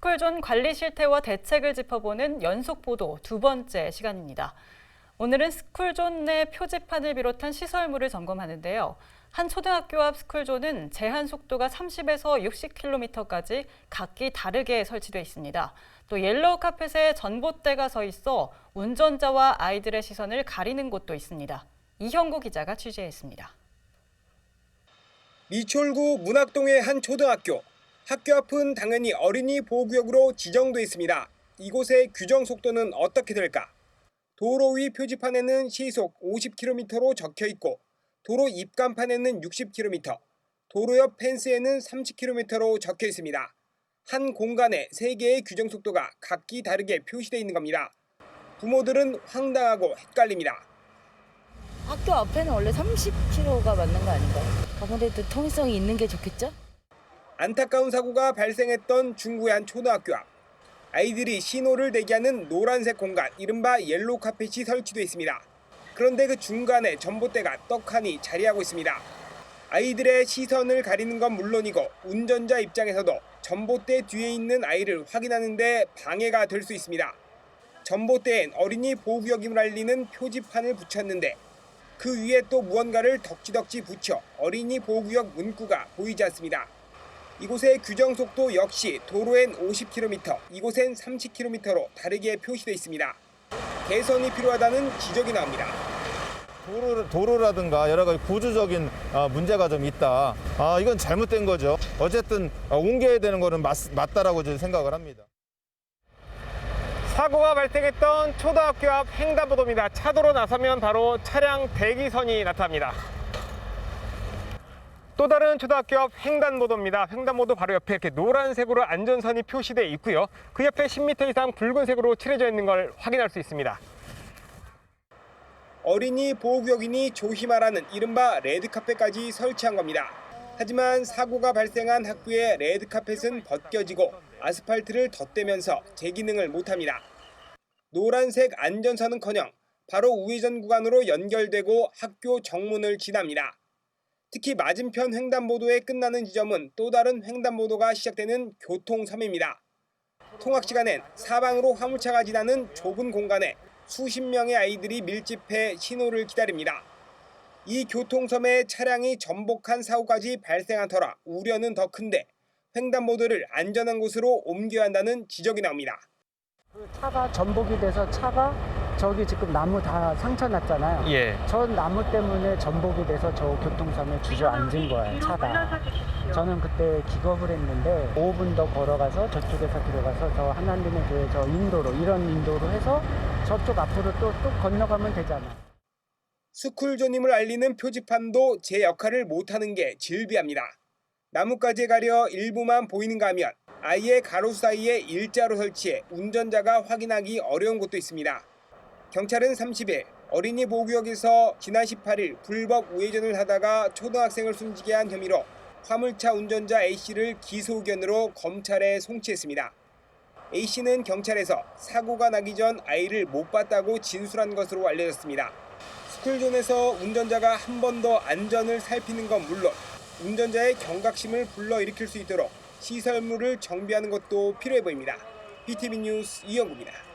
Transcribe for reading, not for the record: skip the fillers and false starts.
스쿨존 관리 실태와 대책을 짚어보는 연속 보도 두 번째 시간입니다. 오늘은 스쿨존 내 표지판을 비롯한 시설물을 점검하는데요. 한 초등학교 앞 스쿨존은 제한 속도가 30에서 60km까지 각기 다르게 설치되어 있습니다. 또 옐로우 카펫에 전봇대가 서 있어 운전자와 아이들의 시선을 가리는 곳도 있습니다. 이형구 기자가 취재했습니다. 미추홀구 문학동의 한 초등학교. 학교 앞은 당연히 어린이 보호구역으로 지정돼 있습니다. 이곳의 규정 속도는 어떻게 될까? 도로 위 표지판에는 시속 50km로 적혀 있고 도로 입간판에는 60km, 도로 옆 펜스에는 30km로 적혀 있습니다. 한 공간에 3개의 규정 속도가 각기 다르게 표시되어 있는 겁니다. 부모들은 황당하고 헷갈립니다. 학교 앞에는 원래 30km가 맞는 거 아닌가요? 아무래도 통행성이 있는 게 좋겠죠? 안타까운 사고가 발생했던 중구의 한 초등학교 앞. 아이들이 신호를 대기하는 노란색 공간, 이른바 옐로우 카펫이 설치되어 있습니다. 그런데 그 중간에 전봇대가 떡하니 자리하고 있습니다. 아이들의 시선을 가리는 건 물론이고 운전자 입장에서도 전봇대 뒤에 있는 아이를 확인하는 데 방해가 될 수 있습니다. 전봇대엔 어린이 보호구역임을 알리는 표지판을 붙였는데 그 위에 또 무언가를 덕지덕지 붙여 어린이 보호구역 문구가 보이지 않습니다. 이곳의 규정 속도 역시 도로엔 50km, 이곳엔 30km로 다르게 표시되어 있습니다. 개선이 필요하다는 지적이 나옵니다. 도로라든가 여러 가지 구조적인 문제가 좀 있다. 이건 잘못된 거죠. 어쨌든 옮겨야 되는 거는 맞다라고 저는 생각을 합니다. 사고가 발생했던 초등학교 앞 횡단보도입니다. 차도로 나서면 바로 차량 대기선이 나타납니다. 또 다른 초등학교 앞 횡단보도입니다. 횡단보도 바로 옆에 이렇게 노란색으로 안전선이 표시되어 있고요. 그 옆에 10m 이상 붉은색으로 칠해져 있는 걸 확인할 수 있습니다. 어린이 보호구역이니 조심하라는 이른바 레드카펫까지 설치한 겁니다. 하지만 사고가 발생한 학교의 레드카펫은 벗겨지고 아스팔트를 덧대면서 제 기능을 못합니다. 노란색 안전선은커녕 바로 우회전 구간으로 연결되고 학교 정문을 지납니다. 특히 맞은편 횡단보도에 끝나는 지점은 또 다른 횡단보도가 시작되는 교통섬입니다. 통학 시간엔 사방으로 화물차가 지나는 좁은 공간에 수십 명의 아이들이 밀집해 신호를 기다립니다. 이 교통섬에 차량이 전복한 사고까지 발생한 터라 우려는 더 큰데 횡단보도를 안전한 곳으로 옮겨야 한다는 지적이 나옵니다. 그 차가 전복이 돼서 차가 저기 지금 나무 다 상처 났잖아요. 예. 저 나무 때문에 전복이 돼서 저 교통섬에 주저앉은 거예요, 차가. 저는 그때 기겁을 했는데 5분 더 걸어가서 저쪽에서 들어가서 저 하나님의 교회 저 인도로, 이런 인도로 해서 저쪽 앞으로 또 건너가면 되잖아요. 스쿨존임을 알리는 표지판도 제 역할을 못하는 게 질비합니다. 나뭇가지에 가려 일부만 보이는가 하면 아예 가로수 사이에 일자로 설치해 운전자가 확인하기 어려운 곳도 있습니다. 경찰은 30일 어린이 보호구역에서 지난 18일 불법 우회전을 하다가 초등학생을 숨지게 한 혐의로 화물차 운전자 A씨를 기소 의견으로 검찰에 송치했습니다. A씨는 경찰에서 사고가 나기 전 아이를 못 봤다고 진술한 것으로 알려졌습니다. 스쿨존에서 운전자가 한 번 더 안전을 살피는 건 물론 운전자의 경각심을 불러일으킬 수 있도록 시설물을 정비하는 것도 필요해 보입니다. BTV 뉴스 이형구입니다.